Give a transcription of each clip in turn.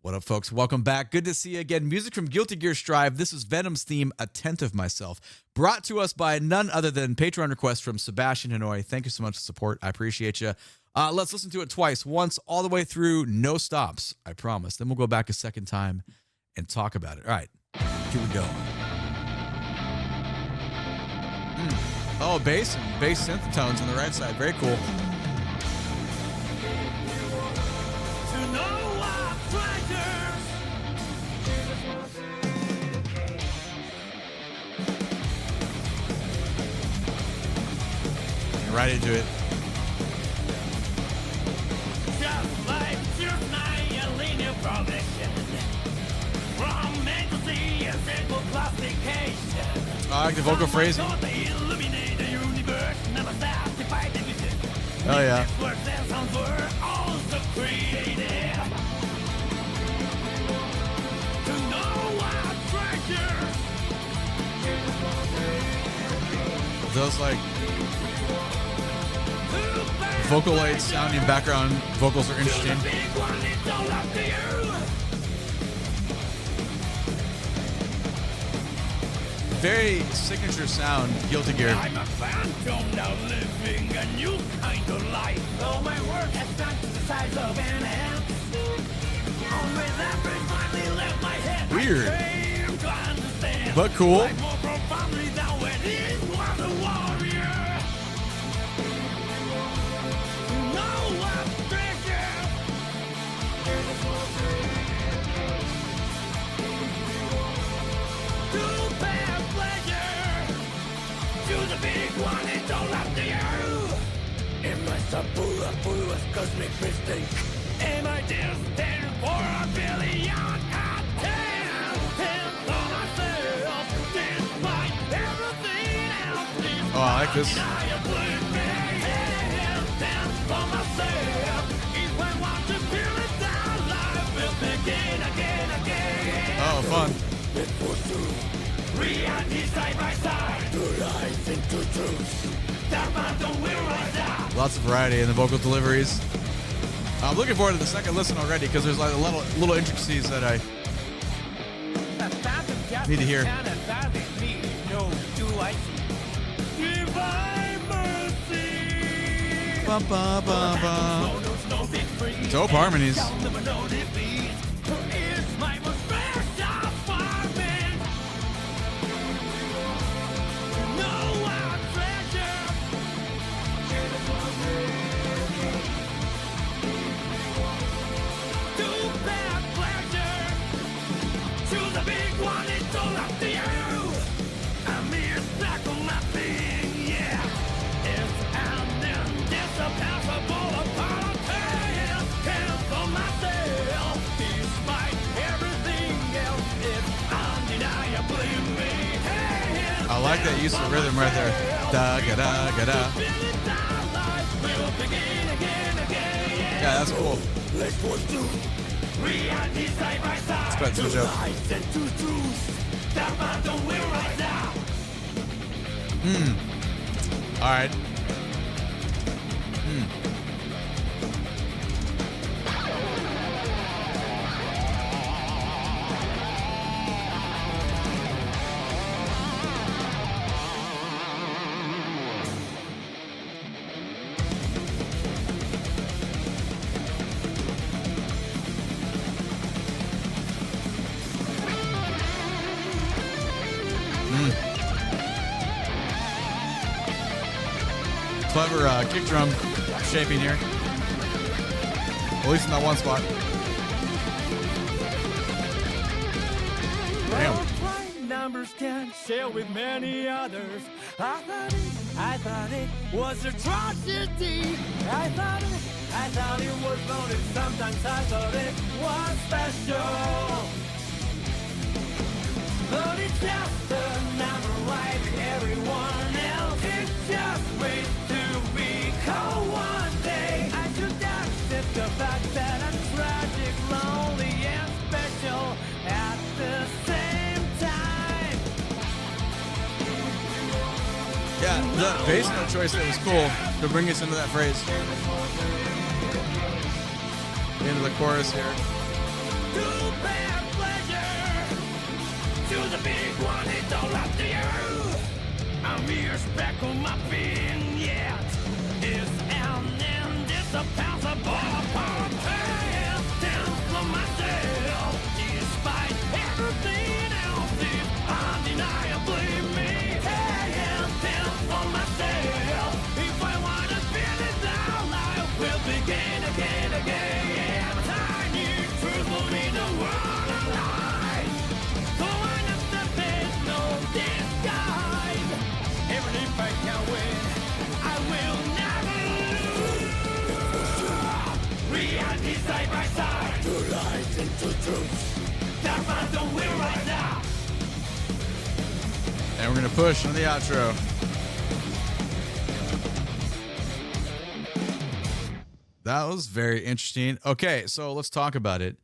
What up, folks? Welcome back. Good to see you again. Music from Guilty Gear Strive. This is Venom's theme, Attentive Myself, brought to us by none other than Patreon request from S.D.N.Y. Thank you so much for support. I appreciate you. Let's listen to it twice. Once all the way through, no stops, I promise. Then we'll go back a second time and talk about it. All right, here we go. Oh, bass and bass synth tones on the right side. Very cool. Right into it. Just like my linear progression from A to Z, a simple classification. I like the vocal phrasing. Oh yeah. Those like Vocaloid sounding background vocals are interesting. Very signature sound, Guilty Gear. I'm a phantom now living a new kind of life. Though my work has done to the size of an ant. Always after it finally left my head. Weird. I came to understand. But cool. Like more profoundly than when it was a warrior. Cosmic mistake. Am I destined for a billion attempts on myself? Despite everything else. Oh, I like this. Oh, fun. Reality side by side. Two lies into truth. Lots of variety in the vocal deliveries. I'm looking forward to the second listen already because there's like a little intricacies that I need to hear. Bum, bum, bum, bum. Dope harmonies. I like that use of rhythm right there. Da ga da ga da. Yeah, that's cool. Let's go to the joke. All right. Clever kick drum shaping here. At least in that one spot. Damn. Numbers can share with many others. I thought it was a tragedy. I thought it was loaded. Sometimes I thought it was special. But it's just a number like everyone else. It's just way to be called one day. I should accept the fact that I'm tragic, lonely, and special at the same time. Yeah, the bass note choice that was cool to bring us into that phrase. Into the chorus here. some years back on my vignette. It's an indispensable content for myself. Despite everything else, it's undeniably me. Content for myself. If I want to feel it down, I will begin again. I need truth for me to world alive. So I know that there's no disguise. Even if I can win, I will never lose. Reality side by side. Two lies into truth. That's what the will right now. And we're going to push on the outro. That was very interesting. Okay, so let's talk about it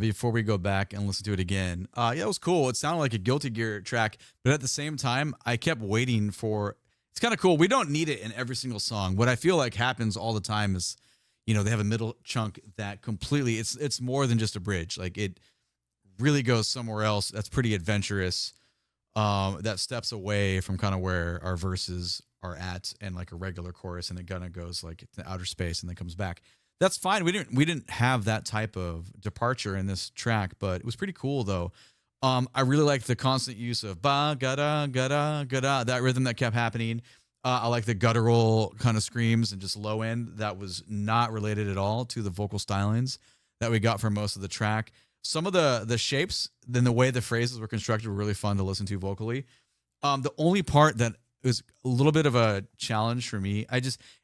before we go back and listen to it again. Yeah, it was cool. It sounded like a Guilty Gear track, but at the same time, I kept waiting for... It's kind of cool. We don't need it in every single song. What I feel like happens all the time is, you know, they have a middle chunk that completely... It's more than just a bridge. Like, it really goes somewhere else that's pretty adventurous, that steps away from kind of where our verses are at and like a regular chorus, and it kind of goes like to outer space and then comes back. That's fine. We didn't have that type of departure in this track, but it was pretty cool though. I really liked the constant use of ba gada gada gada, that rhythm that kept happening. I like the guttural kind of screams and just low end that was not related at all to the vocal stylings that we got for most of the track. Some of the shapes, then the way the phrases were constructed were really fun to listen to vocally. The only part that was a little bit of a challenge for me,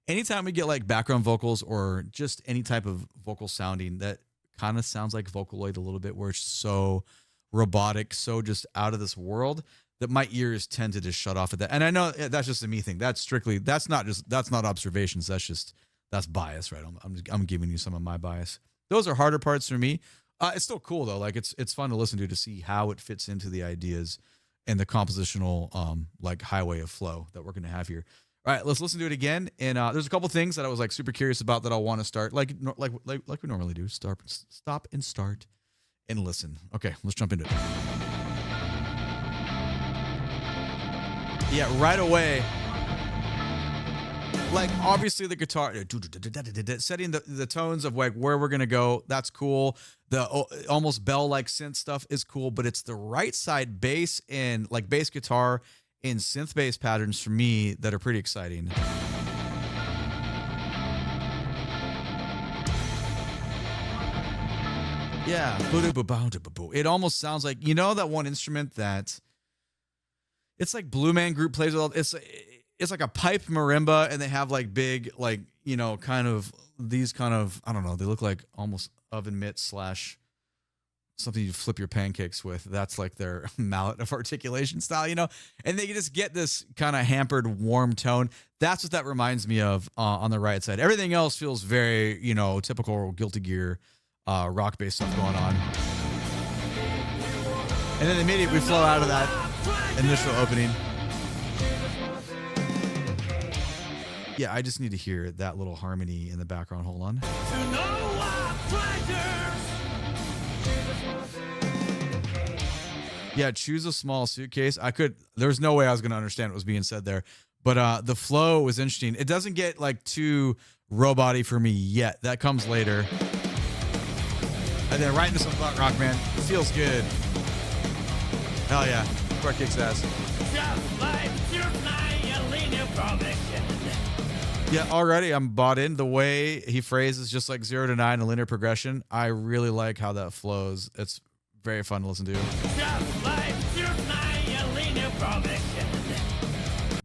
anytime we get like background vocals or just any type of vocal sounding that kind of sounds like Vocaloid a little bit, where it's so robotic, so just out of this world, that my ears tend to just shut off at that. And I know that's just a me thing. That's not observations. That's bias, right? I'm giving you some of my bias. Those are harder parts for me. It's still cool though. Like it's fun to listen to see how it fits into the ideas and the compositional like highway of flow that we're going to have here. All right, let's listen to it again. And there's a couple things that I was like super curious about that I'll want to start like we normally do. Stop and start and listen. Okay, let's jump into it. Yeah, right away. Like obviously the guitar setting the tones of like where we're gonna go, that's cool. The almost bell-like synth stuff is cool, but it's the right side bass and like bass guitar and synth bass patterns for me that are pretty exciting. Yeah, it almost sounds like, you know, that one instrument that it's like Blue Man Group plays with. It's like a pipe marimba, and they have like big, like, you know, kind of these kind of, I don't know, they look like almost oven mitts / something you flip your pancakes with. That's like their mallet of articulation style, you know, and they just get this kind of hampered, warm tone. That's what that reminds me of on the right side. Everything else feels very, you know, typical Guilty Gear rock based stuff going on. And then immediately we flow out of that initial opening. Yeah, I just need to hear that little harmony in the background. Hold on. Yeah, choose a small suitcase. There's no way I was going to understand what was being said there. But the flow was interesting. It doesn't get like too robot-y for me yet. That comes later. And then right into some butt rock, man. It feels good. Hell yeah. Core kicks ass. Just like yeah, already I'm bought in. The way he phrases just like 0 to 9 a linear progression, I really like how that flows. It's very fun to listen to. Just like 0 to 9 a linear progression.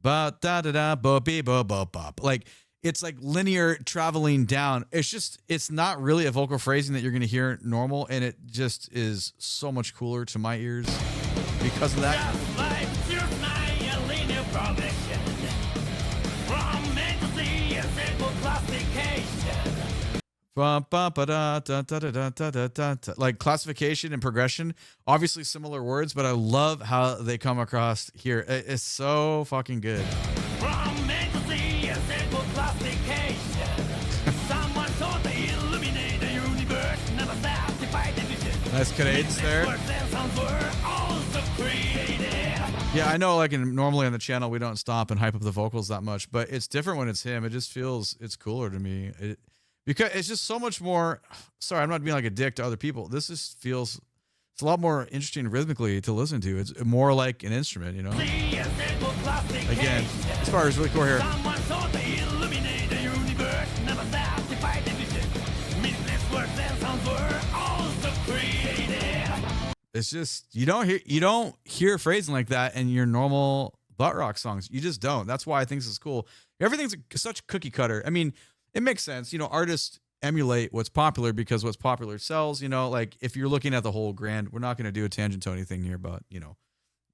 Ba da da da bo be bo bo bop. Like it's like linear traveling down. It's not really a vocal phrasing that you're going to hear normal, and it just is so much cooler to my ears because of that. Just like 0 to 9 a linear progression. Like classification and progression, obviously similar words, but I love how they come across here. It's so fucking good. Nice cadence there. Yeah, I know. Like normally on the channel, we don't stop and hype up the vocals that much, but it's different when it's him. It just feels it's cooler to me. Because it's just so much more. Sorry, I'm not being like a dick to other people. This just feels it's a lot more interesting rhythmically to listen to. It's more like an instrument, you know. Again, as far as really cool here. It's just you don't hear phrasing like that in your normal butt rock songs. You just don't. That's why I think this is cool. Everything's such cookie cutter. I mean, it makes sense. You know, artists emulate what's popular because what's popular sells. You know, like if you're looking at the whole grand, we're not going to do a tangent Tony thing here about, you know,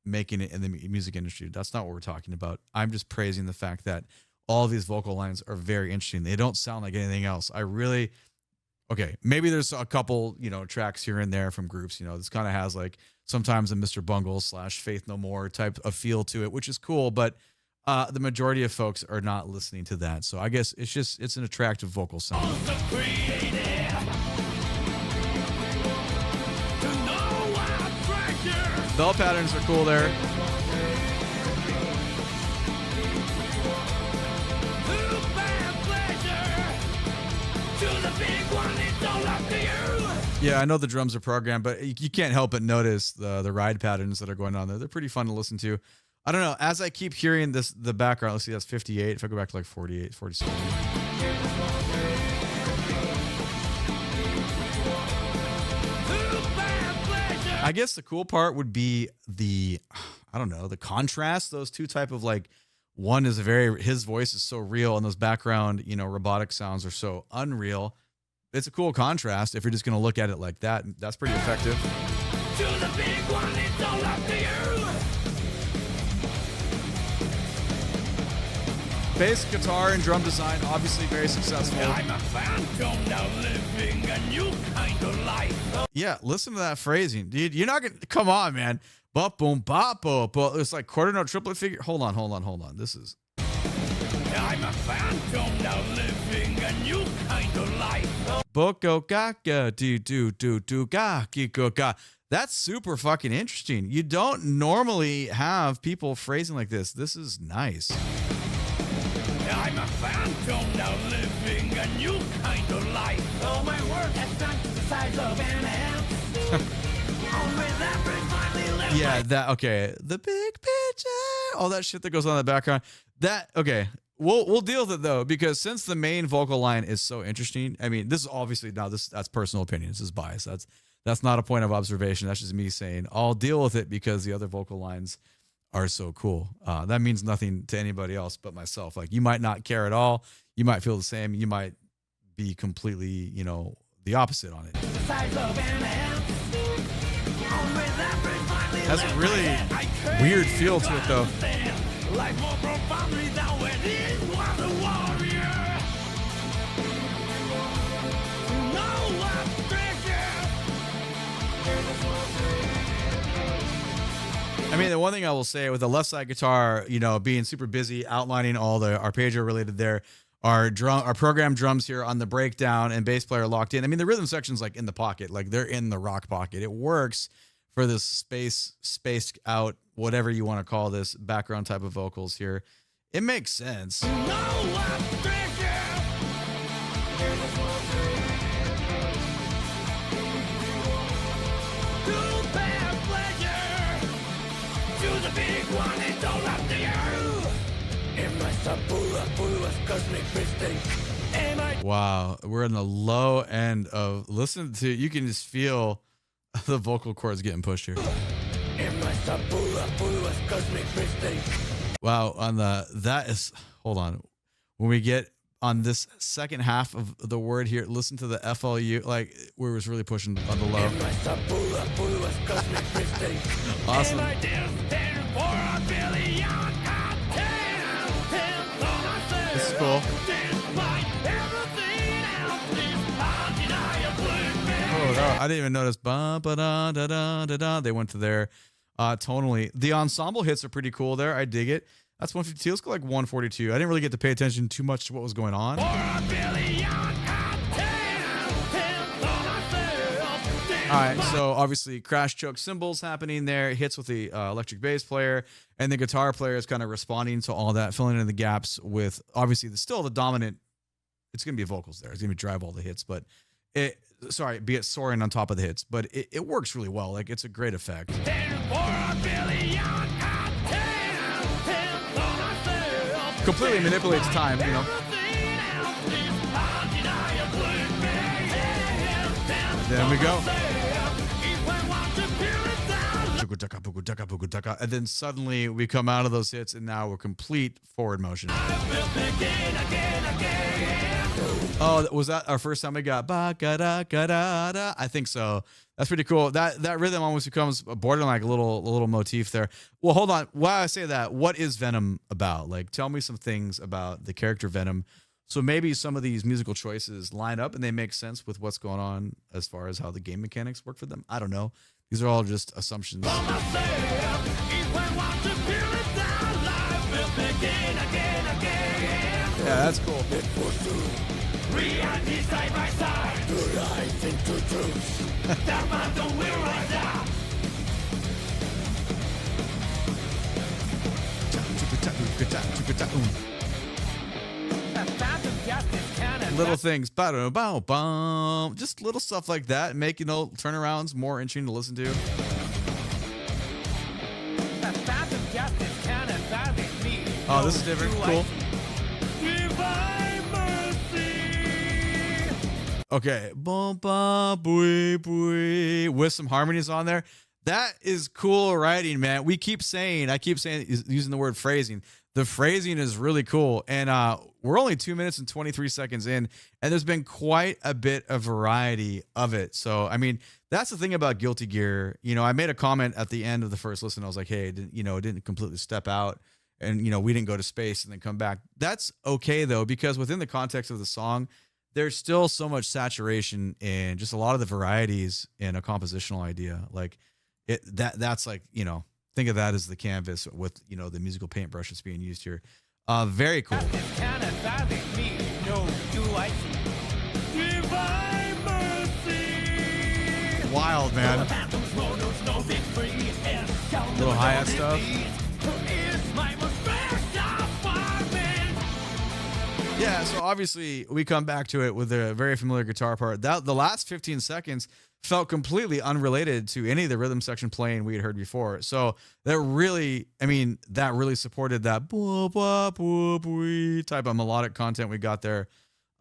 making it in the music industry. That's not what we're talking about. I'm just praising the fact that all of these vocal lines are very interesting. They don't sound like anything else. Okay, maybe there's a couple, you know, tracks here and there from groups, you know, this kind of has like sometimes a Mr. Bungle / Faith No More type of feel to it, which is cool, but the majority of folks are not listening to that. So I guess it's an attractive vocal sound. Bell patterns are cool there. Yeah, I know the drums are programmed, but you can't help but notice the ride patterns that are going on there. They're pretty fun to listen to. I don't know. As I keep hearing the background, let's see, that's 58. If I go back to like 48, 47. I guess the cool part would be the contrast. Those two type of like, one is his voice is so real and those background, you know, robotic sounds are so unreal. It's a cool contrast if you're just going to look at it like that. That's pretty effective. To the big one, it's all up to you. Bass, guitar, and drum design, obviously very successful. I'm a phantom now living a new kind of life. Yeah, listen to that phrasing. Dude, you're not going to... Come on, man. Bop, boom, bop, bop. It's like quarter note, triplet figure. Hold on. This is... I'm a phantom now living a new kind of life. Boko gaga do ga go ga. That's super fucking interesting. You don't normally have people phrasing like this. This is nice. I'm a phantom now living a new kind of life. Oh, my work has sunk to the size of an ant. Yeah, that okay. The big picture, all that shit that goes on in the background. That okay. We'll deal with it though, because since the main vocal line is so interesting. I mean, this is obviously that's personal opinion. This is bias. That's not a point of observation. That's just me saying I'll deal with it because the other vocal lines are so cool. That means nothing to anybody else but myself. Like you might not care at all. You might feel the same. You might be completely, you know, the opposite on it. Has a really weird feel to it though. Like more profoundly than when it was a warrior. No I mean, the one thing I will say with the left side guitar, you know, being super busy outlining all the arpeggio related there, our programmed drums here on the breakdown and bass player locked in. I mean, the rhythm section's like in the pocket, like they're in the rock pocket. It works for this spaced out, whatever you want to call this background type of vocals here. It makes sense. Wow, we're in the low end of listen to. You can just feel the vocal cords getting pushed here. Wow, on that is hold on. When we get on this second half of the word here, listen to the FLU, like where it was really pushing on the low. Awesome. This is cool. Oh no, I didn't even notice. They went to there. Tonally, the ensemble hits are pretty cool there. I dig it. That's 152. Let's go like 142. I didn't really get to pay attention too much to what was going on. right, so obviously crash choke cymbals happening there, hits with the electric bass player, and the guitar player is kind of responding to all that, filling in the gaps with obviously still the dominant. It's gonna be vocals there. It's gonna drive all the hits, but be it soaring on top of the hits, but it works really well. Like, it's a great effect. Completely manipulates time, you know. There we go. And then suddenly we come out of those hits, and now we're complete forward motion. Oh, was that our first time we got ba-ga-da-ga-da-da? I think so. That's pretty cool. That rhythm almost becomes borderline like a little motif there. Well, hold on. While I say that, what is Venom about? Like, tell me some things about the character Venom. So maybe some of these musical choices line up and they make sense with what's going on as far as how the game mechanics work for them. I don't know. These are all just assumptions. Yeah, that's cool. Reality side by side. Do I think to truth? That man don't will rise up. Little things, just little stuff like that, make, you know, turnarounds more interesting to listen to. Oh, this is different. Cool. Okay, with some harmonies on there. That is cool writing, man. I keep saying using the word phrasing. The phrasing is really cool, and we're only 2 minutes and 23 seconds in, and there's been quite a bit of variety of it. So, I mean, that's the thing about Guilty Gear. You know, I made a comment at the end of the first listen. I was like, hey, it didn't completely step out, and, you know, we didn't go to space and then come back. That's okay, though, because within the context of the song, there's still so much saturation and just a lot of the varieties in a compositional idea. Like, that's like, you know, think of that as the canvas with, you know, the musical paintbrush that's being used here. Very cool. Wild, man. Little hi-hat stuff. Yeah, so obviously we come back to it with a very familiar guitar part. The last 15 seconds felt completely unrelated to any of the rhythm section playing we had heard before. So that really supported that type of melodic content we got there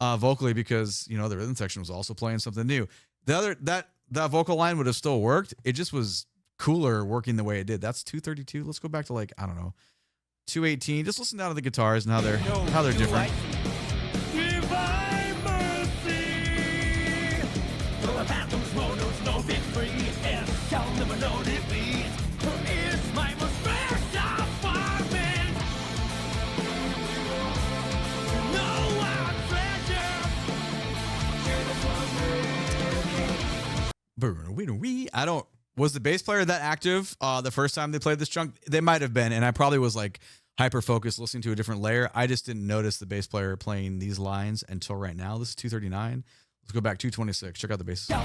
vocally, because, you know, the rhythm section was also playing something new. That vocal line would have still worked. It just was cooler working the way it did. That's 232. Let's go back to, like, I don't know, 218. Just listen down to the guitars and how they're different. Was the bass player that active the first time they played this chunk? They might have been, and I probably was like hyper focused listening to a different layer. I just didn't notice the bass player playing these lines until right now. This is 239. Let's go back 226. Check out the bass. Right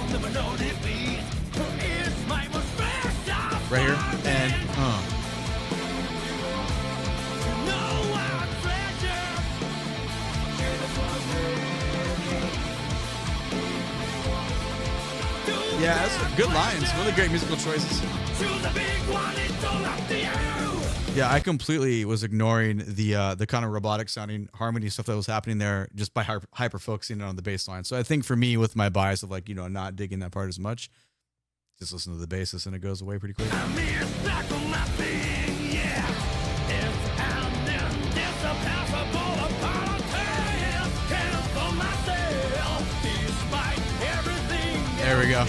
here. And yeah, that's good lines. Really great musical choices. Yeah, I completely was ignoring the kind of robotic sounding harmony stuff that was happening there just by hyper focusing on the bass line. So I think for me, with my bias of, like, you know, not digging that part as much, just listen to the bassist and it goes away pretty quick. There we go.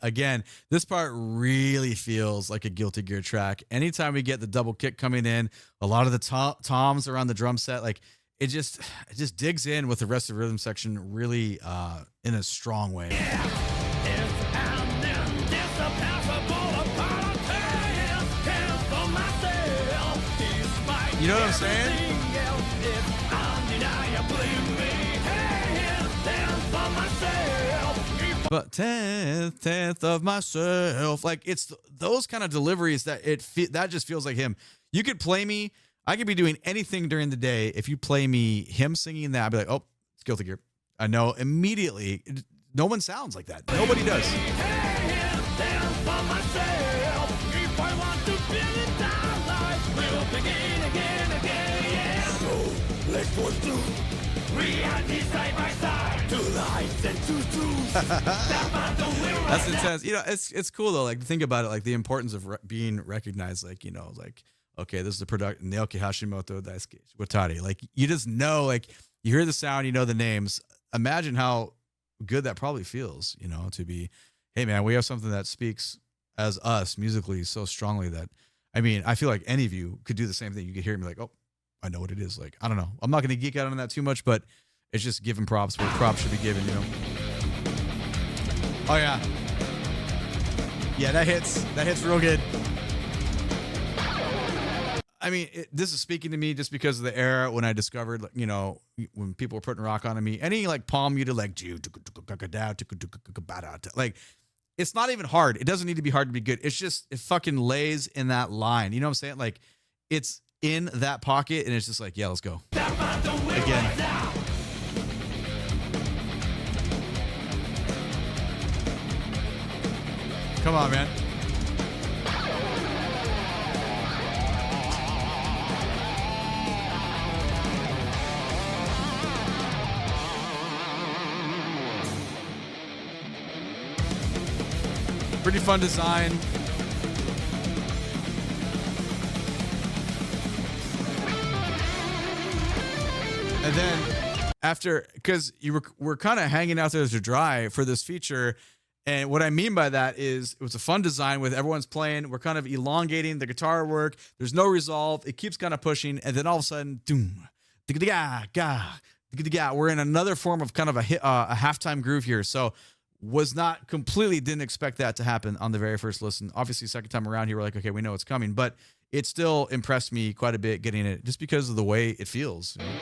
Again, this part really feels like a Guilty Gear track. Anytime we get the double kick coming in, a lot of the toms around the drum set, like, it just digs in with the rest of the rhythm section really in a strong way. You know what I'm saying? but tenth of myself. Like it's those kind of deliveries that that just feels like him. You could play me. I could be doing anything during the day. If you play me him singing that, I'd be like, oh, it's Guilty Gear. I know immediately. No one sounds like that. Nobody does. That's intense. You know, it's cool though. Like think about it, like the importance of being recognized. Like, you know, like, okay, this is the product Naoki, Hashimoto, Daisuke, Ishiwatari. Like you just know, like you hear the sound, you know the names. Imagine how good that probably feels, you know, to be, hey man, we have something that speaks as us musically so strongly that, I mean, I feel like any of you could do the same thing. You could hear me like, oh, I know what it is. Like, I don't know. I'm not going to geek out on that too much, but it's just giving props where props should be given, you know? Oh yeah. Yeah, that hits real good. I mean, this is speaking to me just because of the era when I discovered, you know, when people were putting rock on me, any like palm muted, like, like, it's not even hard. It doesn't need to be hard to be good. It's just, it fucking lays in that line. You know what I'm saying? Like, it's in that pocket and it's just like, yeah, let's go. Again. Come on, man. Pretty fun design. And then after, because we're kind of hanging out there to dry for this feature. And what I mean by that is it was a fun design with everyone's playing. We're kind of elongating the guitar work. There's no resolve. It keeps kind of pushing. And then all of a sudden, doom, we're in another form of kind of a halftime groove here. So didn't expect that to happen on the very first listen. Obviously, second time around here, we're like, okay, we know it's coming. But it still impressed me quite a bit getting it just because of the way it feels. You know?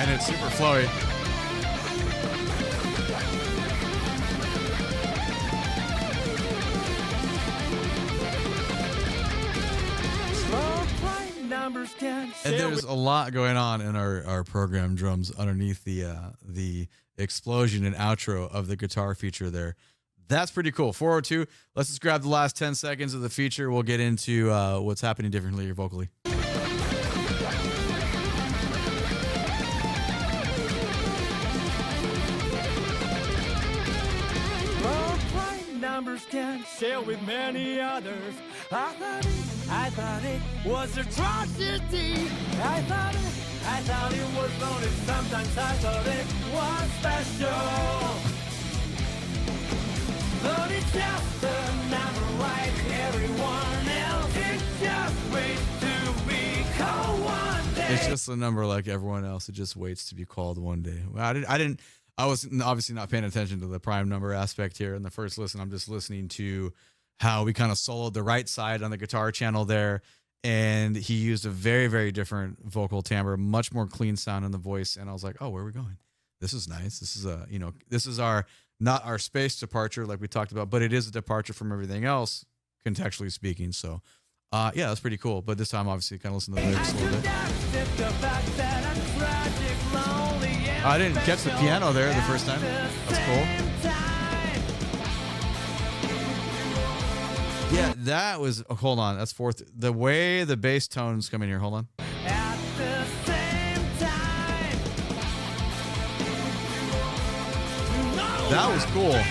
And it's super flowy. And there's a lot going on in our program drums underneath the explosion and outro of the guitar feature there. That's pretty cool. 402. Let's just grab the last 10 seconds of the feature. We'll get into what's happening differently vocally. Numbers can share with many others. I thought it was a tragedy. I thought it was lonely. Sometimes I thought it was special. But it's just another like everyone else. It's just wait to be called one day. It's just a number like everyone else. It just waits to be called one day. Well, I was obviously not paying attention to the prime number aspect here in the first listen. I'm just listening to how we kind of soloed the right side on the guitar channel there. And he used a very, very different vocal timbre, much more clean sound in the voice. And I was like, oh, where are we going? This is nice. This is this is not our space departure like we talked about, but it is a departure from everything else, contextually speaking. So, yeah, that's pretty cool. But this time, obviously, kind of listen to the lyrics a little bit. I didn't catch the piano there the first time. That's cool. Yeah, that was. Oh, hold on, that's fourth. The way the bass tones come in here. Hold on. At the same time. That was cool.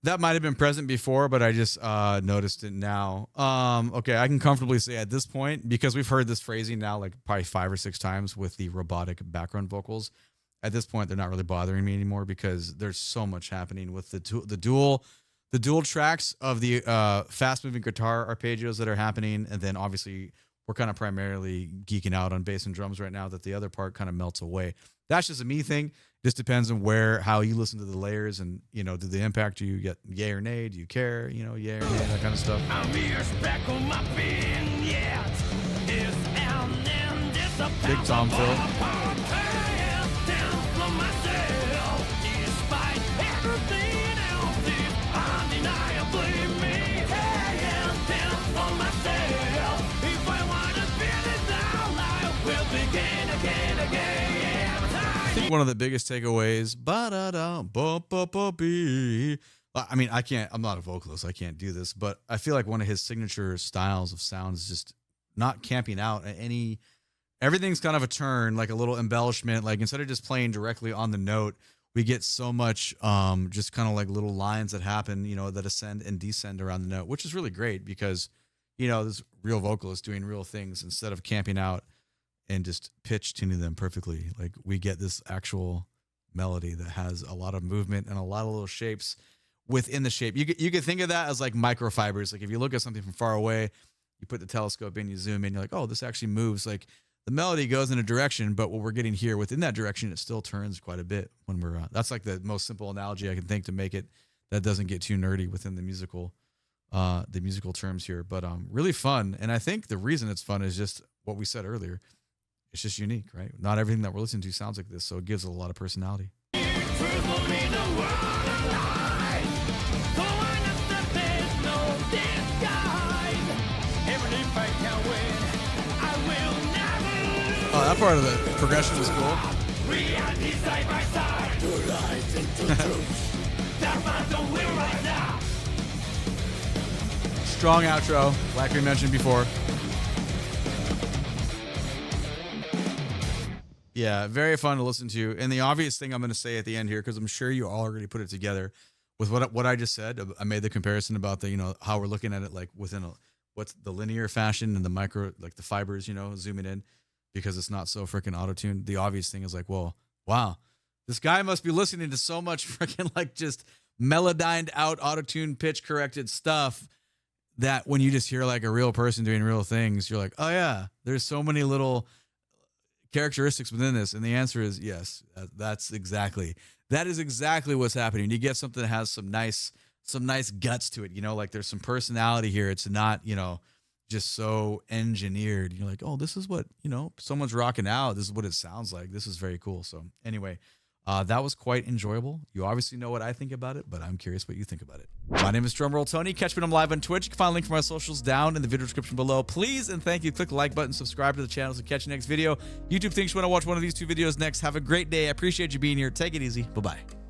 That might have been present before, but I just noticed it now. Okay, I can comfortably say at this point, because we've heard this phrasing now like probably 5 or 6 times with the robotic background vocals. At this point, they're not really bothering me anymore because there's so much happening with the dual tracks of the fast-moving guitar arpeggios that are happening, and then obviously we're kind of primarily geeking out on bass and drums right now, that the other part kind of melts away. That's just a me thing. Just depends on how you listen to the layers, and, you know, do the impact, do you get yay or nay? Do you care? You know, yay or nay, that kind of stuff. Big Tom Phil. I think one of the biggest takeaways, I mean, I'm not a vocalist, I can't do this, but I feel like one of his signature styles of sound is just not camping out at everything's kind of a turn, like a little embellishment. Like, instead of just playing directly on the note, we get so much just kind of like little lines that happen, you know, that ascend and descend around the note, which is really great because, you know, this real vocalist doing real things instead of camping out and just pitch tuning them perfectly. Like, we get this actual melody that has a lot of movement and a lot of little shapes within the shape. You could think of that as like microfibers. Like, if you look at something from far away, you put the telescope in, you zoom in, you're like, oh, this actually moves. Like, the melody goes in a direction, but what we're getting here within that direction, it still turns quite a bit when we're that's like the most simple analogy I can think to make it that doesn't get too nerdy within the musical terms here. But really fun. And I think the reason it's fun is just what we said earlier. It's just unique, right? Not everything that we're listening to sounds like this, so it gives it a lot of personality. Oh, that part of the progression was cool. Strong outro, like we mentioned before. Yeah, very fun to listen to. And the obvious thing I'm going to say at the end here, because I'm sure you all already put it together with what I just said. I made the comparison about the, you know, how we're looking at it like within what's the linear fashion and the micro, like the fibers, you know, zooming in, because it's not so freaking auto-tuned. The obvious thing is like, well, wow, this guy must be listening to so much freaking like just melodined out, auto-tuned, pitch corrected stuff that when you just hear like a real person doing real things, you're like, oh yeah, there's so many little characteristics within this. And the answer is yes. That is exactly what's happening. You get something that has some nice guts to it, you know, like there's some personality here. It's not, you know, just so engineered. You're like, oh, this is what, you know, someone's rocking out. This is what it sounds like. This is very cool. So anyway, that was quite enjoyable. You obviously know what I think about it, but I'm curious what you think about it. My name is DrumRollTony. Catch me when I'm live on Twitch. You can find a link for my socials down in the video description below. Please and thank you. Click the like button, subscribe to the channel to catch the next video. YouTube thinks you want to watch one of these two videos next. Have a great day. I appreciate you being here. Take it easy. Bye-bye.